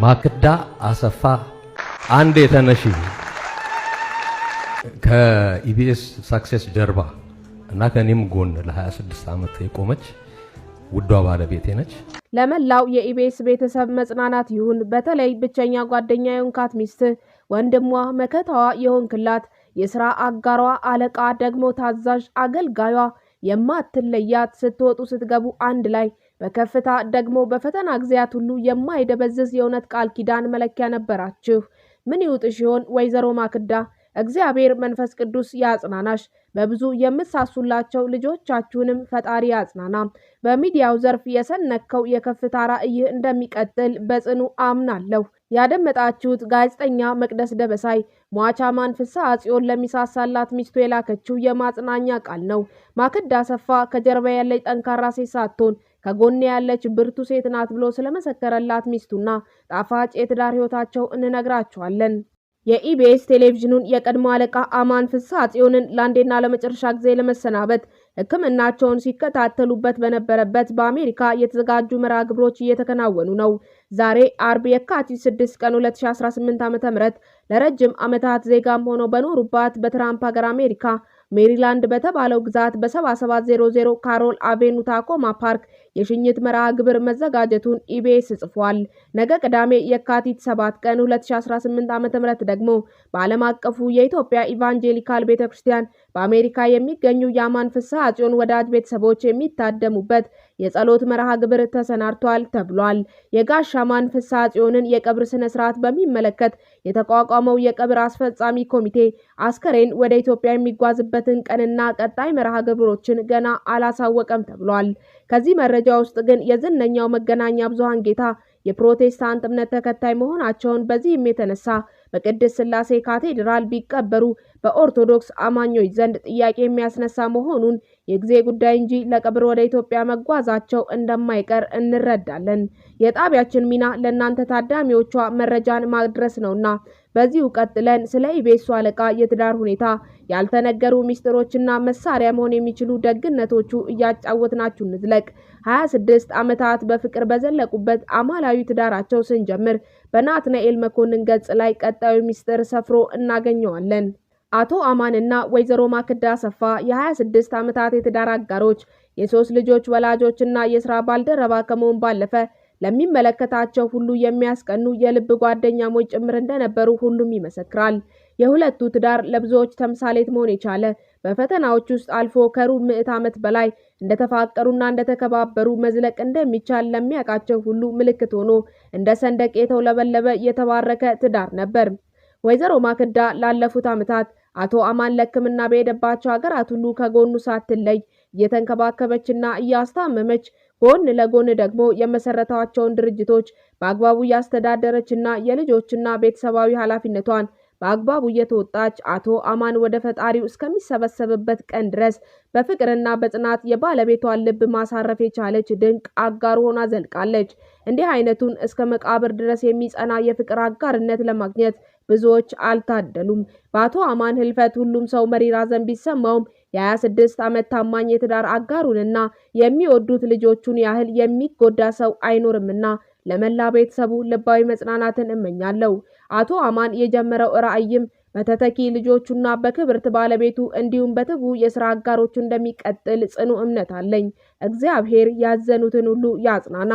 ማክዳ አሰፋ አንዴ ተነሺ ከኢቢኤስ ሳክሰስ ጀርባ እና ከኔም ጎን ለ26 ዓመት የቆመች ውዷ ባለቤቴ ነች። ለመላው የኢቢኤስ ቤተሰብ መጽናናት ይሁን። በተለይ ብቸኛ ጓደኛ የሆንካት ሚስት፣ ወንድሟ፣ መከታዋ የሆንክላት የሥራ አጋሯ፣ አለቃ ደግሞ ታዛዥ አገልጋዩ፣ የማትለያት ስትወጡ ስትገቡ አንድ ላይ በከፍታ ደግሞ በፈተና ጊዜያት ሁሉ የማይደበዝዝ የእውነት ቃል ኪዳን መለኪያ ነበራችሁ። ምን ይውጥሽ ይሆን ወይዘሮ ማክዳ? እግዚአብሔር መንፈስ ቅዱስ ያጽናናሽ። በብዙ የምትሳሱላቸው ልጆቻችሁንም ፈጣሪ ያጽናና። በሚዲያው ዘርፍ የሰነከው የከፍታ ራዕይ እንደሚቀጥል በጽኑ አምናለሁ። ያደመጣችሁት ጋዜጠኛ መቅደስ ደበሳይ ሟች አማን ፍስሐ ጽዮን ለሚሳሳላት ሚስቱ የላከችው የማጽናኛ ቃል ነው። ማክዳ አሰፋ ከጀርባ ያለች ጠንካራ ሴት ሳትሆን ከጎኔ ያለች ብርቱ ሴት ናት ብሎ ስለመሰከረላት ሚስቱና ጣፋጭ የትዳር ሕይወታቸው እንነግራችኋለን። የኢቢኤስ ቴሌቪዥኑን የቀድሞ አለቃ አማን ፍስሐ ጽዮንን ለአንዴና ለመጨረሻ ጊዜ ለመሰናበት ሕክምናቸውን ሲከታተሉበት በነበረበት በአሜሪካ የተዘጋጁ መርሃ ግብሮች እየተከናወኑ ነው። ዛሬ አርብ የካቲት 6 ቀን 2018 ዓ.ም ለረጅም ዓመታት ዜጋም ሆነው በኖሩባት በትራምፕ ሀገር አሜሪካ ሜሪላንድ በተባለው ግዛት በ7700 ካሮል አቬኑ ታኮማ ፓርክ የሽኝት መርሃ ግብር መዘጋጀቱን ኢቢኤስ ጽፏል። ነገ ቅዳሜ የካቲት 7 ቀን 2018 ዓ.ም ደግሞ በዓለም አቀፉ የኢትዮጵያ ኢቫንጀሊካል ቤተክርስቲያን በአሜሪካ የሚገኙ የአማን ፍስሐ ጽዮን ወዳጅ ቤተሰቦች የሚታደሙበት የጸሎት መርሃ ግብር ተሰናድቷል ተብሏል። የጋሽ አማን ፍስሐ ጽዮንን የቀብር ስነ ስርዓት በሚመለከት የተቋቋመው የቀብር አስፈጻሚ ኮሚቴ አስከሬን ወደ ኢትዮጵያ የሚጓዝበትን ቀንና ቀጣይ መርሃ ግብሮችን ገና አላሳወቀም ተብሏል። ከዚህ መረጃ ውስጥ ግን የዝነኛው መገናኛ ብዙሃን ጌታ የፕሮቴስታንት እምነት ተከታይ መሆናቸውን በዚህም የተነሳ በቅድስት ሥላሴ ካቴድራል ቢቀበሩ በኦርቶዶክስ አማኞች ዘንድ ጥያቄ የሚያስነሳ መሆኑን የጊዜ ጉዳይ እንጂ ለቀብር ወደ ኢትዮጵያ መጓዛቸው እንደማይቀር እንረዳለን። የጣቢያችን ሚና ለእናንተ ታዳሚዎቿ መረጃን ማድረስ ነውና በዚሁ ቀጥለን ስለ ኢቢኤስ አለቃ የትዳር ሁኔታ ያልተነገሩ ሚስጥሮችና መሳሪያ መሆን የሚችሉ ደግነቶቹ እያጫወትናችሁ እንዝለቅ። 26 ዓመታት በፍቅር በዘለቁበት አማላዊ ትዳራቸው ስንጀምር በናትናኤል መኮንን ገጽ ላይ ቀጣዩ ሚስጥር ሰፍሮ እናገኘዋለን። አቶ አማንና ወይዘሮ ማክዳ አሰፋ የ26 ዓመታት የትዳር አጋሮች፣ የ3 ልጆች ወላጆችና የሥራ ባልደረባ ከመሆን ባለፈ ለሚመለከታቸው ሁሉ የሚያስቀኑ የልብ ጓደኛሞች ጭምር እንደነበሩ ሁሉም ይመሰክራል። የሁለቱ ትዳር ለብዙዎች ተምሳሌት መሆን የቻለ በፈተናዎች ውስጥ አልፎ ከሩብ ምዕት ዓመት በላይ እንደተፋቀሩና እንደተከባበሩ መዝለቅ እንደሚቻል ለሚያውቃቸው ሁሉ ምልክት ሆኖ እንደ ሰንደቅ የተውለበለበ የተባረከ ትዳር ነበር። ወይዘሮ ማክዳ ላለፉት ዓመታት አቶ አማን ለሕክምና በሄደባቸው ሀገራት ሁሉ ከጎኑ ሳትለይ እየተንከባከበችና እያስታመመች ጎን ለጎን ደግሞ የመሰረታቸውን ድርጅቶች በአግባቡ እያስተዳደረችና የልጆችና ቤተሰባዊ ኃላፊነቷን በአግባቡ እየተወጣች አቶ አማን ወደ ፈጣሪው እስከሚሰበሰብበት ቀን ድረስ በፍቅርና በጽናት የባለቤቷን ልብ ማሳረፍ የቻለች ድንቅ አጋር ሆና ዘልቃለች። እንዲህ አይነቱን እስከ መቃብር ድረስ የሚጸና የፍቅር አጋርነት ለማግኘት ብዙዎች አልታደሉም። በአቶ አማን ህልፈት ሁሉም ሰው መሪር ሐዘን ቢሰማውም የ26 ዓመት ታማኝ የትዳር አጋሩንና የሚወዱት ልጆቹን ያህል የሚጎዳ ሰው አይኖርምና ለመላ ቤተሰቡ ልባዊ መጽናናትን እመኛለሁ። አቶ አማን የጀመረው ራዕይም በተተኪ ልጆቹና በክብርት ባለቤቱ እንዲሁም በትጉ የሥራ አጋሮቹ እንደሚቀጥል ጽኑ እምነት አለኝ። እግዚአብሔር ያዘኑትን ሁሉ ያጽናና።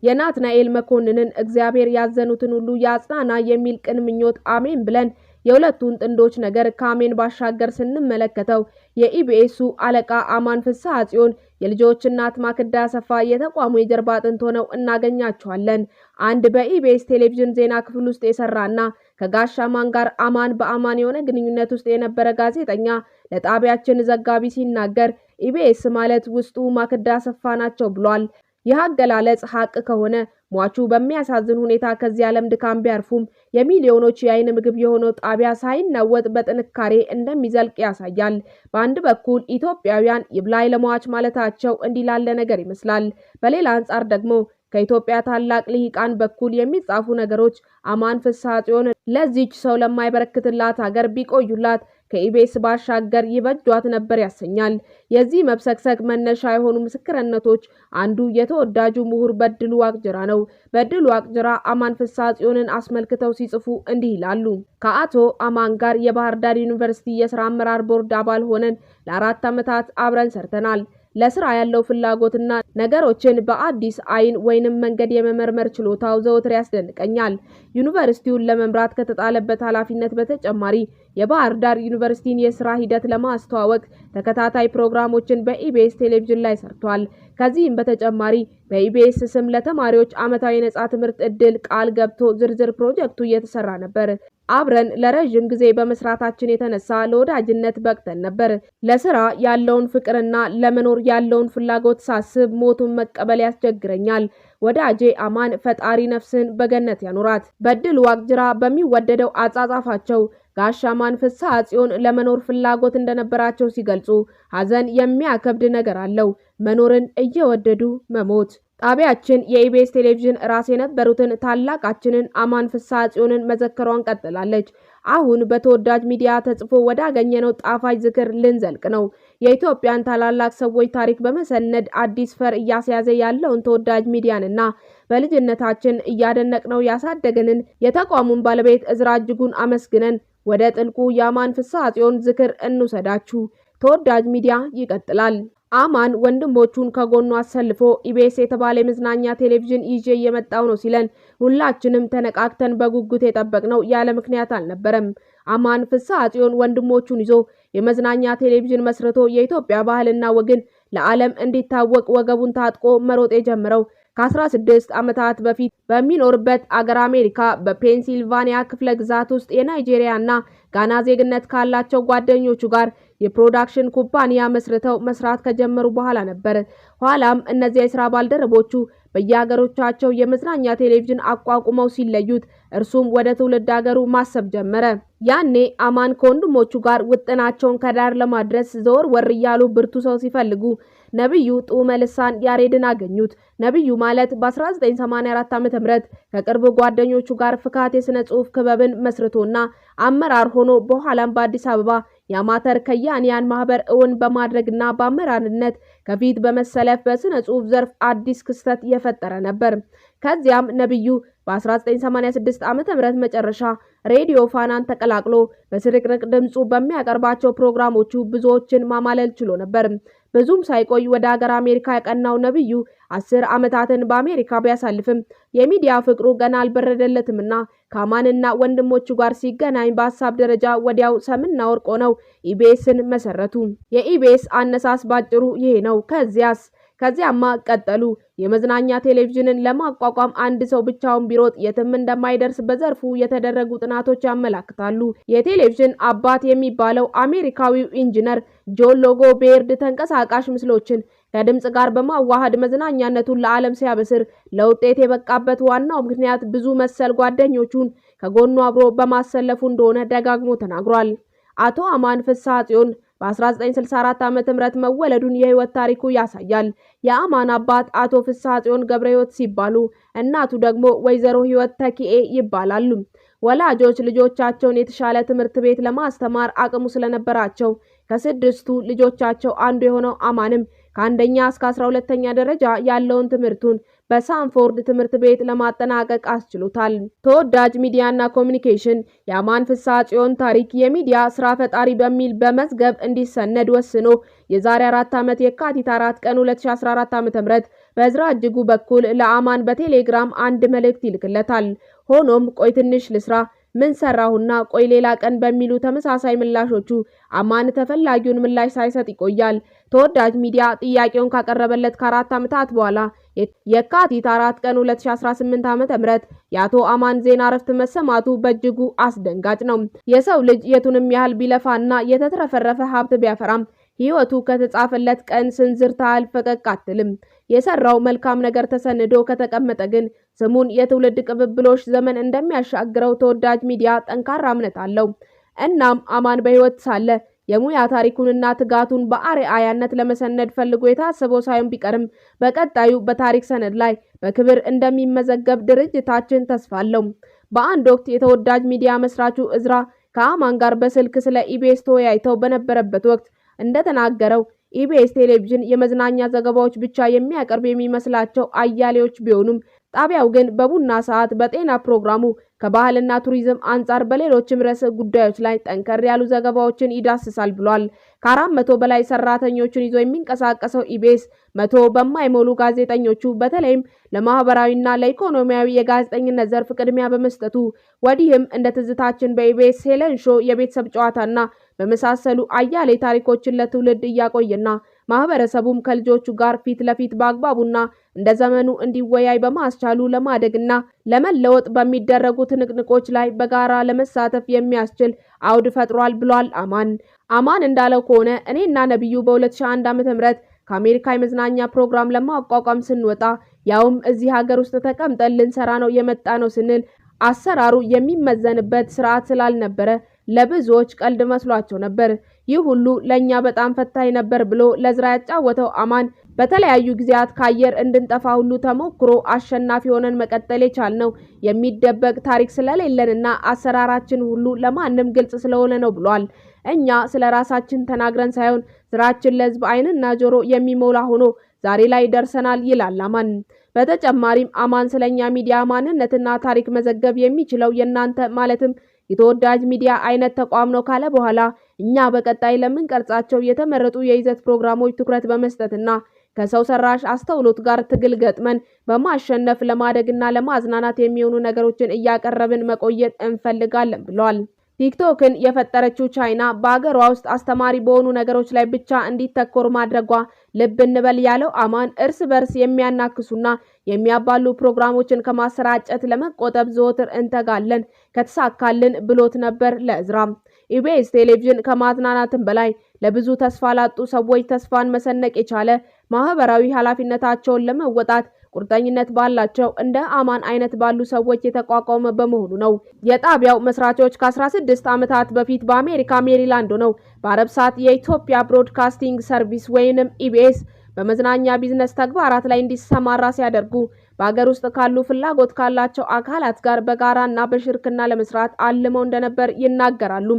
የናትናኤል መኮንንን እግዚአብሔር ያዘኑትን ሁሉ ያጽናና የሚል ቅን ምኞት አሜን ብለን የሁለቱን ጥንዶች ነገር ከአሜን ባሻገር ስንመለከተው የኢቢኤሱ አለቃ አማን ፍስሐ ጽዮን የልጆች እናት ማክዳ አሰፋ የተቋሙ የጀርባ አጥንት ሆነው እናገኛቸዋለን። አንድ በኢቢኤስ ቴሌቪዥን ዜና ክፍል ውስጥ የሰራና ከጋሽ አማን ጋር አማን በአማን የሆነ ግንኙነት ውስጥ የነበረ ጋዜጠኛ ለጣቢያችን ዘጋቢ ሲናገር ኢቢኤስ ማለት ውስጡ ማክዳ አሰፋ ናቸው ብሏል። ይህ አገላለጽ ሀቅ ከሆነ ሟቹ በሚያሳዝን ሁኔታ ከዚህ ዓለም ድካም ቢያርፉም የሚሊዮኖች የአይን ምግብ የሆነው ጣቢያ ሳይናወጥ በጥንካሬ እንደሚዘልቅ ያሳያል። በአንድ በኩል ኢትዮጵያውያን ይብላኝ ለሟች ማለታቸው እንዲህ ላለ ነገር ይመስላል። በሌላ አንጻር ደግሞ ከኢትዮጵያ ታላቅ ልሂቃን በኩል የሚጻፉ ነገሮች አማን ፍስሐ ጽዮን ለዚች ሰው ለማይበረክትላት ሀገር ቢቆዩላት ከኢቢኤስ ባሻገር ይበጇት ነበር ያሰኛል። የዚህ መብሰክሰክ መነሻ የሆኑ ምስክርነቶች አንዱ የተወዳጁ ምሁር በድሉ ዋቅጅራ ነው። በድሉ ዋቅጅራ አማን ፍስሐ ጽዮንን አስመልክተው ሲጽፉ እንዲህ ይላሉ። ከአቶ አማን ጋር የባህር ዳር ዩኒቨርሲቲ የስራ አመራር ቦርድ አባል ሆነን ለ4 ዓመታት አብረን ሰርተናል። ለስራ ያለው ፍላጎትና ነገሮችን በአዲስ አይን ወይንም መንገድ የመመርመር ችሎታው ዘወትር ያስደንቀኛል። ዩኒቨርሲቲውን ለመምራት ከተጣለበት ኃላፊነት በተጨማሪ የባህር ዳር ዩኒቨርሲቲን የስራ ሂደት ለማስተዋወቅ ተከታታይ ፕሮግራሞችን በኢቢኤስ ቴሌቪዥን ላይ ሰርቷል። ከዚህም በተጨማሪ በኢቢኤስ ስም ለተማሪዎች ዓመታዊ ነጻ ትምህርት እድል ቃል ገብቶ ዝርዝር ፕሮጀክቱ እየተሰራ ነበር። አብረን ለረጅም ጊዜ በመስራታችን የተነሳ ለወዳጅነት በቅተን ነበር። ለስራ ያለውን ፍቅርና ለመኖር ያለውን ፍላጎት ሳስብ ሞቱን መቀበል ያስቸግረኛል። ወዳጄ አማን ፈጣሪ ነፍስን በገነት ያኑራት። በድሉ ዋቅጅራ በሚወደደው አጻጻፋቸው ጋሽ አማን ፍስሐ ጽዮን ለመኖር ፍላጎት እንደነበራቸው ሲገልጹ ሐዘን የሚያከብድ ነገር አለው፣ መኖርን እየወደዱ መሞት። ጣቢያችን የኢቢኤስ ቴሌቪዥን ራስ የነበሩትን ታላቃችንን አማን ፍስሐ ጽዮንን መዘከሯን ቀጥላለች። አሁን በተወዳጅ ሚዲያ ተጽፎ ወዳገኘነው ጣፋጭ ዝክር ልንዘልቅ ነው። የኢትዮጵያን ታላላቅ ሰዎች ታሪክ በመሰነድ አዲስ ፈር እያስያዘ ያለውን ተወዳጅ ሚዲያንና በልጅነታችን እያደነቅነው ያሳደገንን የተቋሙን ባለቤት እዝራ እጅጉን አመስግነን ወደ ጥልቁ የአማን ፍስሐ ጽዮን ዝክር እንውሰዳችሁ። ተወዳጅ ሚዲያ ይቀጥላል። አማን ወንድሞቹን ከጎኑ አሰልፎ ኢቢኤስ የተባለ የመዝናኛ ቴሌቪዥን ይዤ እየመጣው ነው ሲለን ሁላችንም ተነቃቅተን በጉጉት የጠበቅነው ያለ ምክንያት አልነበረም። አማን ፍስሐ ጽዮን ወንድሞቹን ይዞ የመዝናኛ ቴሌቪዥን መስርቶ የኢትዮጵያ ባህልና ወግን ለዓለም እንዲታወቅ ወገቡን ታጥቆ መሮጥ የጀመረው ከ16 ዓመታት በፊት በሚኖርበት አገር አሜሪካ በፔንሲልቫኒያ ክፍለ ግዛት ውስጥ የናይጄሪያና ጋና ዜግነት ካላቸው ጓደኞቹ ጋር የፕሮዳክሽን ኩባንያ መስርተው መስራት ከጀመሩ በኋላ ነበር። ኋላም እነዚያ የሥራ ባልደረቦቹ በየሀገሮቻቸው የመዝናኛ ቴሌቪዥን አቋቁመው ሲለዩት እርሱም ወደ ትውልድ ሀገሩ ማሰብ ጀመረ። ያኔ አማን ከወንድሞቹ ጋር ውጥናቸውን ከዳር ለማድረስ ዘወር ወር እያሉ ብርቱ ሰው ሲፈልጉ ነብዩ ጡመ ልሳን ያሬድን አገኙት። ነብዩ ማለት በ1984 ዓ.ም ከቅርብ ጓደኞቹ ጋር ፍካት የሥነ ጽሑፍ ክበብን መስርቶና አመራር ሆኖ በኋላም በአዲስ አበባ የአማተር ከያንያን ማህበር እውን በማድረግና በአመራርነት ከፊት በመሰለፍ በሥነ ጽሑፍ ዘርፍ አዲስ ክስተት የፈጠረ ነበር። ከዚያም ነብዩ በ1986 ዓ.ም መጨረሻ ሬዲዮ ፋናን ተቀላቅሎ በስርቅርቅ ድምጹ በሚያቀርባቸው ፕሮግራሞቹ ብዙዎችን ማማለል ችሎ ነበር። ብዙም ሳይቆይ ወደ ሀገር አሜሪካ ያቀናው ነብዩ 10 ዓመታትን በአሜሪካ ቢያሳልፍም የሚዲያ ፍቅሩ ገና አልበረደለትምና ከአማንና ወንድሞቹ ጋር ሲገናኝ በሀሳብ ደረጃ ወዲያው ሰምና ወርቅ ሆነው ኢቢኤስን መሰረቱ። የኢቢኤስ አነሳስ ባጭሩ ይሄ ነው። ከዚያማ ቀጠሉ። የመዝናኛ ቴሌቪዥንን ለማቋቋም አንድ ሰው ብቻውን ቢሮጥ የትም እንደማይደርስ በዘርፉ የተደረጉ ጥናቶች ያመላክታሉ። የቴሌቪዥን አባት የሚባለው አሜሪካዊው ኢንጂነር ጆን ሎጎ ቤርድ ተንቀሳቃሽ ምስሎችን ከድምጽ ጋር በማዋሃድ መዝናኛነቱን ለዓለም ሲያበስር ለውጤት የበቃበት ዋናው ምክንያት ብዙ መሰል ጓደኞቹን ከጎኑ አብሮ በማሰለፉ እንደሆነ ደጋግሞ ተናግሯል። አቶ አማን ፍስሐ ጽዮን በ1964 ዓ.ም መወለዱን የህይወት ታሪኩ ያሳያል። የአማን አባት አቶ ፍስሐ ጽዮን ገብረ ህይወት ሲባሉ እናቱ ደግሞ ወይዘሮ ህይወት ተኪኤ ይባላሉ። ወላጆች ልጆቻቸውን የተሻለ ትምህርት ቤት ለማስተማር አቅሙ ስለነበራቸው ከስድስቱ ልጆቻቸው አንዱ የሆነው አማንም ከአንደኛ እስከ 12ኛ ደረጃ ያለውን ትምህርቱን በሳንፎርድ ትምህርት ቤት ለማጠናቀቅ አስችሎታል። ተወዳጅ ሚዲያና ኮሚኒኬሽን የአማን ፍስሐ ጽዮን ታሪክ የሚዲያ ስራ ፈጣሪ በሚል በመዝገብ እንዲሰነድ ወስኖ የዛሬ 4 ዓመት የካቲት 4 ቀን 2014 ዓ.ም በእዝራ እጅጉ በኩል ለአማን በቴሌግራም አንድ መልእክት ይልክለታል። ሆኖም ቆይ ትንሽ ልስራ ምን ሰራሁና ቆይ ሌላ ቀን በሚሉ ተመሳሳይ ምላሾቹ አማን ተፈላጊውን ምላሽ ሳይሰጥ ይቆያል። ተወዳጅ ሚዲያ ጥያቄውን ካቀረበለት ከ4 ዓመታት በኋላ የካቲት 4 ቀን 2018 ዓ.ም የአቶ አማን ዜና እረፍት መሰማቱ በእጅጉ አስደንጋጭ ነው። የሰው ልጅ የቱንም ያህል ቢለፋና የተትረፈረፈ ሀብት ቢያፈራም ህይወቱ ከተጻፈለት ቀን ስንዝር ታህል ፈቀቅ አትልም። የሰራው መልካም ነገር ተሰንዶ ከተቀመጠ ግን ስሙን የትውልድ ቅብብሎሽ ዘመን እንደሚያሻግረው ተወዳጅ ሚዲያ ጠንካራ እምነት አለው። እናም አማን በህይወት ሳለ የሙያ ታሪኩንና ትጋቱን በአርአያነት ለመሰነድ ፈልጎ የታሰበው ሳይሆን ቢቀርም በቀጣዩ በታሪክ ሰነድ ላይ በክብር እንደሚመዘገብ ድርጅታችን ተስፋ አለው። በአንድ ወቅት የተወዳጅ ሚዲያ መስራቹ እዝራ ከአማን ጋር በስልክ ስለ ኢቢኤስ ተወያይተው በነበረበት ወቅት እንደተናገረው ኢቢኤስ ቴሌቪዥን የመዝናኛ ዘገባዎች ብቻ የሚያቀርብ የሚመስላቸው አያሌዎች ቢሆኑም ጣቢያው ግን በቡና ሰዓት፣ በጤና ፕሮግራሙ፣ ከባህልና ቱሪዝም አንጻር በሌሎችም ርዕሰ ጉዳዮች ላይ ጠንከር ያሉ ዘገባዎችን ይዳስሳል ብሏል። ከ400 በላይ ሰራተኞችን ይዞ የሚንቀሳቀሰው ኢቢኤስ 100 በማይሞሉ ጋዜጠኞቹ በተለይም ለማህበራዊና ለኢኮኖሚያዊ የጋዜጠኝነት ዘርፍ ቅድሚያ በመስጠቱ ወዲህም እንደ ትዝታችን በኢቢኤስ ሄለን ሾ፣ የቤተሰብ ጨዋታና በመሳሰሉ አያሌ ታሪኮችን ለትውልድ እያቆየና ማህበረሰቡም ከልጆቹ ጋር ፊት ለፊት በአግባቡና እንደ ዘመኑ እንዲወያይ በማስቻሉ ለማደግና ለመለወጥ በሚደረጉ ትንቅንቆች ላይ በጋራ ለመሳተፍ የሚያስችል አውድ ፈጥሯል ብሏል። አማን እንዳለው ከሆነ እኔና ነብዩ በ2001 ዓ.ም ከአሜሪካ የመዝናኛ ፕሮግራም ለማቋቋም ስንወጣ ያውም እዚህ ሀገር ውስጥ ተቀምጠን ልንሰራ ነው የመጣ ነው ስንል አሰራሩ የሚመዘንበት ስርዓት ስላልነበረ ለብዙዎች ቀልድ መስሏቸው ነበር። ይህ ሁሉ ለኛ በጣም ፈታኝ ነበር ብሎ ለዝራ ያጫወተው አማን በተለያዩ ጊዜያት ከአየር እንድንጠፋ ሁሉ ተሞክሮ አሸናፊ ሆነን መቀጠል የቻልነው የሚደበቅ ታሪክ ስለሌለንና አሰራራችን ሁሉ ለማንም ግልጽ ስለሆነ ነው ብሏል። እኛ ስለ ራሳችን ተናግረን ሳይሆን ስራችን ለህዝብ ዓይንና ጆሮ የሚሞላ ሆኖ ዛሬ ላይ ደርሰናል ይላል አማን። በተጨማሪም አማን ስለኛ ሚዲያ ማንነትና ታሪክ መዘገብ የሚችለው የናንተ ማለትም የተወዳጅ ሚዲያ አይነት ተቋም ነው ካለ በኋላ እኛ በቀጣይ ለምንቀርጻቸው የተመረጡ የይዘት ፕሮግራሞች ትኩረት በመስጠትና ከሰው ሰራሽ አስተውሎት ጋር ትግል ገጥመን በማሸነፍ ለማደግና ለማዝናናት የሚሆኑ ነገሮችን እያቀረብን መቆየት እንፈልጋለን ብለዋል። ቲክቶክን የፈጠረችው ቻይና በአገሯ ውስጥ አስተማሪ በሆኑ ነገሮች ላይ ብቻ እንዲተኮር ማድረጓ ልብ እንበል ያለው አማን እርስ በርስ የሚያናክሱና የሚያባሉ ፕሮግራሞችን ከማሰራጨት ለመቆጠብ ዘወትር እንተጋለን ከተሳካልን ብሎት ነበር ለእዝራ። ኢቢኤስ ቴሌቪዥን ከማዝናናትም በላይ ለብዙ ተስፋ ላጡ ሰዎች ተስፋን መሰነቅ የቻለ ማህበራዊ ኃላፊነታቸውን ለመወጣት ቁርጠኝነት ባላቸው እንደ አማን አይነት ባሉ ሰዎች የተቋቋመ በመሆኑ ነው። የጣቢያው መስራቾች ከ16 ዓመታት በፊት በአሜሪካ ሜሪላንድ ነው በአረብ ሰዓት የኢትዮጵያ ብሮድካስቲንግ ሰርቪስ ወይንም ኢቢኤስ በመዝናኛ ቢዝነስ ተግባራት ላይ እንዲሰማራ ሲያደርጉ በአገር ውስጥ ካሉ ፍላጎት ካላቸው አካላት ጋር በጋራና በሽርክና ለመስራት አልመው እንደነበር ይናገራሉ።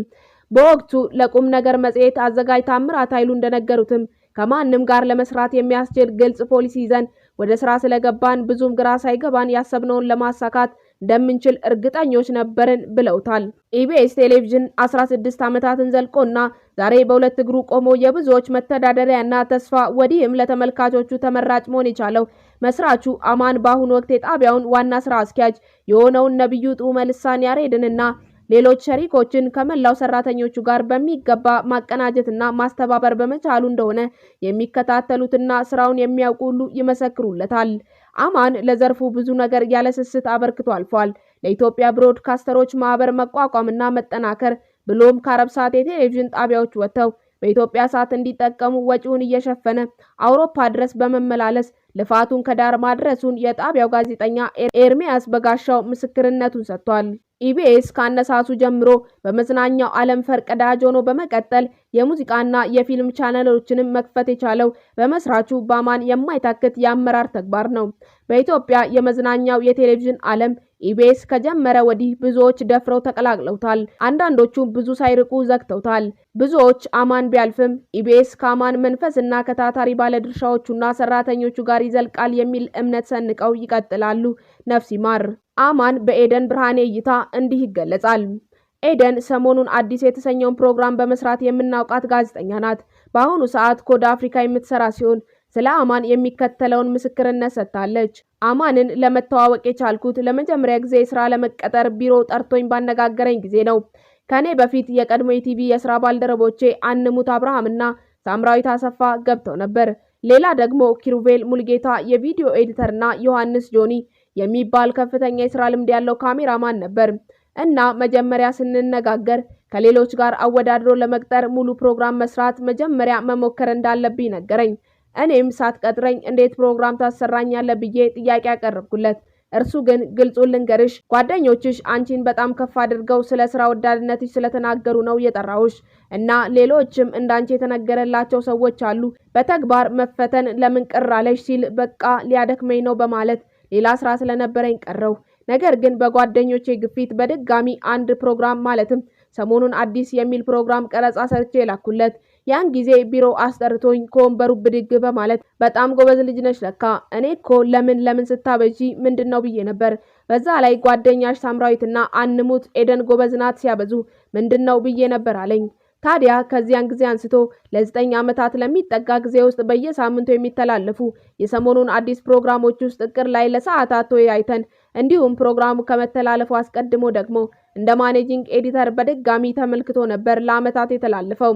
በወቅቱ ለቁም ነገር መጽሔት አዘጋጅ ታምራት ኃይሉ እንደነገሩትም ከማንም ጋር ለመስራት የሚያስችል ግልጽ ፖሊሲ ይዘን ወደ ስራ ስለገባን ብዙም ግራ ሳይገባን ያሰብነውን ለማሳካት እንደምንችል እርግጠኞች ነበርን ብለውታል። ኢቢኤስ ቴሌቪዥን 16 ዓመታትን ዘልቆና ዛሬ በሁለት እግሩ ቆሞ የብዙዎች መተዳደሪያና ተስፋ ወዲህም ለተመልካቾቹ ተመራጭ መሆን የቻለው መስራቹ አማን በአሁኑ ወቅት የጣቢያውን ዋና ስራ አስኪያጅ የሆነውን ነብዩ ጡመ ልሳን ያሬድንና ሌሎች ሸሪኮችን ከመላው ሰራተኞቹ ጋር በሚገባ ማቀናጀትና ማስተባበር በመቻሉ እንደሆነ የሚከታተሉትና ስራውን የሚያውቁ ሁሉ ይመሰክሩለታል። አማን ለዘርፉ ብዙ ነገር ያለ ስስት አበርክቶ አልፏል። ለኢትዮጵያ ብሮድካስተሮች ማህበር መቋቋምና መጠናከር ብሎም ከአረብ ሰዓት የቴሌቪዥን ጣቢያዎች ወጥተው በኢትዮጵያ ሰዓት እንዲጠቀሙ ወጪውን እየሸፈነ አውሮፓ ድረስ በመመላለስ ልፋቱን ከዳር ማድረሱን የጣቢያው ጋዜጠኛ ኤርሚያስ በጋሻው ምስክርነቱን ሰጥቷል። ኢቢኤስ ካነሳሱ ጀምሮ በመዝናኛው ዓለም ፈርቀዳጅ ሆኖ በመቀጠል የሙዚቃና የፊልም ቻነሎችንም መክፈት የቻለው በመስራቹ በአማን የማይታክት የአመራር ተግባር ነው። በኢትዮጵያ የመዝናኛው የቴሌቪዥን ዓለም ኢቢኤስ ከጀመረ ወዲህ ብዙዎች ደፍረው ተቀላቅለውታል። አንዳንዶቹ ብዙ ሳይርቁ ዘግተውታል። ብዙዎች አማን ቢያልፍም ኢቢኤስ ከአማን መንፈስና ከታታሪ ባለድርሻዎቹና ሰራተኞቹ ጋር ይዘልቃል የሚል እምነት ሰንቀው ይቀጥላሉ። ነፍስ ይማር። አማን በኤደን ብርሃኔ እይታ እንዲህ ይገለጻል። ኤደን ሰሞኑን አዲስ የተሰኘውን ፕሮግራም በመስራት የምናውቃት ጋዜጠኛ ናት። በአሁኑ ሰዓት ኮድ አፍሪካ የምትሰራ ሲሆን ስለ አማን የሚከተለውን ምስክርነት ሰጥታለች። አማንን ለመተዋወቅ የቻልኩት ለመጀመሪያ ጊዜ ስራ ለመቀጠር ቢሮ ጠርቶኝ ባነጋገረኝ ጊዜ ነው። ከኔ በፊት የቀድሞ ኢቲቪ የስራ ባልደረቦቼ አንሙት አብርሃምና ሳምራዊት አሰፋ ገብተው ነበር። ሌላ ደግሞ ኪሩቤል ሙልጌታ የቪዲዮ ኤዲተርና ዮሐንስ ጆኒ የሚባል ከፍተኛ የስራ ልምድ ያለው ካሜራማን ነበር እና መጀመሪያ ስንነጋገር ከሌሎች ጋር አወዳድሮ ለመቅጠር ሙሉ ፕሮግራም መስራት መጀመሪያ መሞከር እንዳለብኝ ነገረኝ። እኔም ሳትቀጥረኝ እንዴት ፕሮግራም ታሰራኛለህ ብዬ ጥያቄ ያቀረብኩለት። እርሱ ግን ግልጹን ልንገርሽ፣ ጓደኞችሽ አንቺን በጣም ከፍ አድርገው ስለ ስራ ወዳድነትሽ ስለተናገሩ ነው የጠራውሽ እና ሌሎችም እንዳንቺ የተነገረላቸው ሰዎች አሉ። በተግባር መፈተን ለምን ቅር አለሽ ሲል በቃ ሊያደክመኝ ነው በማለት ሌላ ስራ ስለነበረኝ ቀረው። ነገር ግን በጓደኞቼ ግፊት በድጋሚ አንድ ፕሮግራም ማለትም ሰሞኑን አዲስ የሚል ፕሮግራም ቀረጻ ሰርቼ ላኩለት። ያን ጊዜ ቢሮ አስጠርቶኝ ከወንበሩ ብድግ በማለት በጣም ጎበዝ ልጅ ነሽ ለካ፣ እኔ እኮ ለምን ስታበዢ ምንድነው ብዬ ነበር። በዛ ላይ ጓደኛሽ ሳምራዊትና አንሙት ኤደን ጎበዝ ናት ሲያበዙ ምንድነው ብዬ ነበር አለኝ። ታዲያ ከዚያን ጊዜ አንስቶ ለ9 ዓመታት ለሚጠጋ ጊዜ ውስጥ በየሳምንቱ የሚተላለፉ የሰሞኑን አዲስ ፕሮግራሞች ውስጥ እቅር ላይ ለሰዓታት ተወያይተን እንዲሁም ፕሮግራሙ ከመተላለፉ አስቀድሞ ደግሞ እንደ ማኔጂንግ ኤዲተር በድጋሚ ተመልክቶ ነበር ለዓመታት የተላለፈው።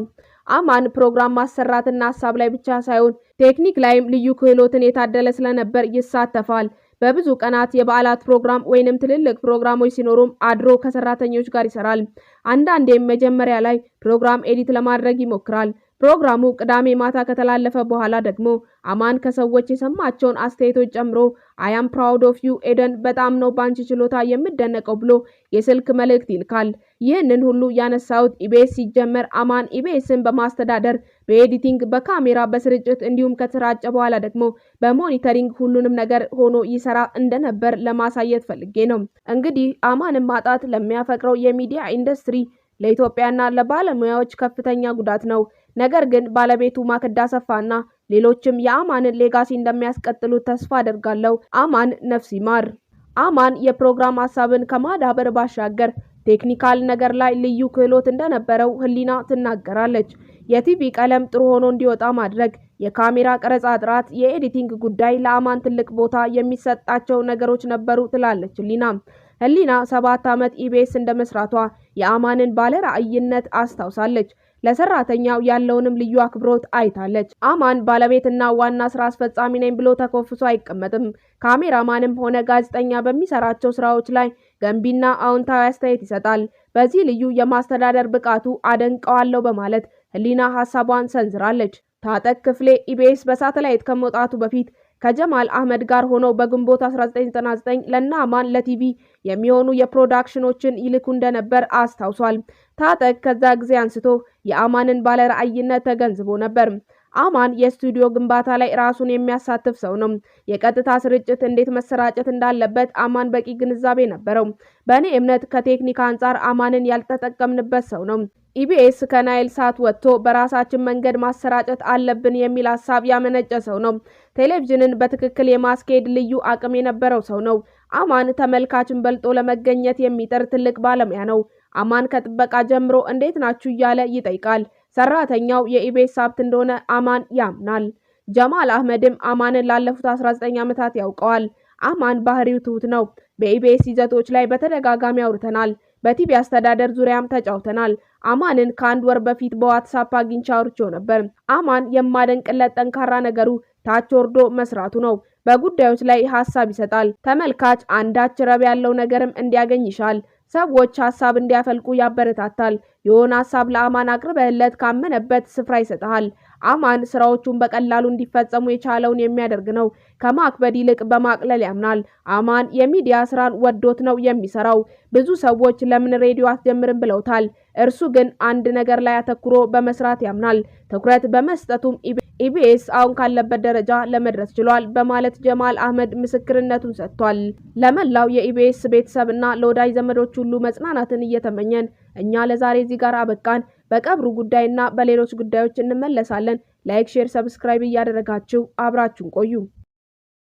አማን ፕሮግራም ማሰራትና ሐሳብ ላይ ብቻ ሳይሆን ቴክኒክ ላይም ልዩ ክህሎትን የታደለ ስለነበር ይሳተፋል። በብዙ ቀናት የበዓላት ፕሮግራም ወይንም ትልልቅ ፕሮግራሞች ሲኖሩም አድሮ ከሰራተኞች ጋር ይሰራል። አንዳንዴም መጀመሪያ ላይ ፕሮግራም ኤዲት ለማድረግ ይሞክራል። ፕሮግራሙ ቅዳሜ ማታ ከተላለፈ በኋላ ደግሞ አማን ከሰዎች የሰማቸውን አስተያየቶች ጨምሮ አይ አም ፕራውድ ኦፍ ዩ ኤደን፣ በጣም ነው ባንቺ ችሎታ የምደነቀው ብሎ የስልክ መልእክት ይልካል። ይህንን ሁሉ ያነሳውት ኢቢኤስ ሲጀመር አማን ኢቢኤስን በማስተዳደር በኤዲቲንግ፣ በካሜራ፣ በስርጭት እንዲሁም ከተሰራጨ በኋላ ደግሞ በሞኒተሪንግ ሁሉንም ነገር ሆኖ ይሰራ እንደነበር ለማሳየት ፈልጌ ነው። እንግዲህ አማንን ማጣት ለሚያፈቅረው የሚዲያ ኢንዱስትሪ ለኢትዮጵያና ለባለሙያዎች ከፍተኛ ጉዳት ነው። ነገር ግን ባለቤቱ ማክዳ ሰፋና ሌሎችም የአማንን ሌጋሲ እንደሚያስቀጥሉት ተስፋ አደርጋለሁ። አማን ነፍስ ይማር። አማን የፕሮግራም ሀሳብን ከማዳበር ባሻገር ቴክኒካል ነገር ላይ ልዩ ክህሎት እንደነበረው ህሊና ትናገራለች። የቲቪ ቀለም ጥሩ ሆኖ እንዲወጣ ማድረግ፣ የካሜራ ቀረጻ ጥራት፣ የኤዲቲንግ ጉዳይ ለአማን ትልቅ ቦታ የሚሰጣቸው ነገሮች ነበሩ ትላለች ህሊና 7 ዓመት ኢቢኤስ እንደመስራቷ የአማንን ባለ ራዕይነት አስታውሳለች። ለሰራተኛው ያለውንም ልዩ አክብሮት አይታለች። አማን ባለቤትና ዋና ስራ አስፈጻሚ ነኝ ብሎ ተኮፍሶ አይቀመጥም። ካሜራማንም ሆነ ጋዜጠኛ በሚሰራቸው ስራዎች ላይ ገንቢና አዎንታዊ አስተያየት ይሰጣል። በዚህ ልዩ የማስተዳደር ብቃቱ አደንቀዋለሁ በማለት ህሊና ሀሳቧን ሰንዝራለች። ታጠቅ ክፍሌ ኢቢኤስ በሳተላይት ከመውጣቱ በፊት ከጀማል አህመድ ጋር ሆነው በግንቦት 1999 ለአማን ለቲቪ የሚሆኑ የፕሮዳክሽኖችን ይልኩ እንደነበር አስታውሷል። ታጠቅ ከዛ ጊዜ አንስቶ የአማንን ባለ ራዕይነት ተገንዝቦ ነበር። አማን የስቱዲዮ ግንባታ ላይ ራሱን የሚያሳትፍ ሰው ነው። የቀጥታ ስርጭት እንዴት መሰራጨት እንዳለበት አማን በቂ ግንዛቤ ነበረው። በእኔ እምነት ከቴክኒክ አንጻር አማንን ያልተጠቀምንበት ሰው ነው። ኢቢኤስ ከናይል ሳት ወጥቶ በራሳችን መንገድ ማሰራጨት አለብን የሚል ሀሳብ ያመነጨ ሰው ነው። ቴሌቪዥንን በትክክል የማስኬድ ልዩ አቅም የነበረው ሰው ነው። አማን ተመልካችን በልጦ ለመገኘት የሚጥር ትልቅ ባለሙያ ነው። አማን ከጥበቃ ጀምሮ እንዴት ናችሁ እያለ ይጠይቃል። ሰራተኛው የኢቢኤስ ሀብት እንደሆነ አማን ያምናል። ጀማል አህመድም አማንን ላለፉት 19 ዓመታት ያውቀዋል። አማን ባህሪው ትሁት ነው። በኢቢኤስ ይዘቶች ላይ በተደጋጋሚ አውርተናል። በቲቪ አስተዳደር ዙሪያም ተጫውተናል። አማንን ከ1 ወር በፊት በዋትስአፕ አግኝቼ አውርቼው ነበር። አማን የማደንቅለት ጠንካራ ነገሩ ታች ወርዶ መስራቱ ነው። በጉዳዮች ላይ ሀሳብ ይሰጣል። ተመልካች አንዳች ረብ ያለው ነገርም እንዲያገኝ ይሻል። ሰዎች ሀሳብ እንዲያፈልቁ ያበረታታል። የሆነ ሀሳብ ለአማን አቅርበህለት ካመነበት ስፍራ ይሰጣል። አማን ስራዎቹን በቀላሉ እንዲፈጸሙ የቻለውን የሚያደርግ ነው። ከማክበድ ይልቅ በማቅለል ያምናል። አማን የሚዲያ ስራን ወዶት ነው የሚሰራው። ብዙ ሰዎች ለምን ሬዲዮ አትጀምርም ብለውታል። እርሱ ግን አንድ ነገር ላይ አተኩሮ በመስራት ያምናል። ትኩረት በመስጠቱም ኢቢኤስ አሁን ካለበት ደረጃ ለመድረስ ችሏል በማለት ጀማል አህመድ ምስክርነቱን ሰጥቷል። ለመላው የኢቢኤስ ቤተሰብና ለወዳጅ ዘመዶች ሁሉ መጽናናትን እየተመኘን እኛ ለዛሬ እዚህ ጋር አበቃን። በቀብሩ ጉዳይና በሌሎች ጉዳዮች እንመለሳለን። ላይክ፣ ሼር፣ ሰብስክራይብ እያደረጋችሁ አብራችሁን ቆዩ።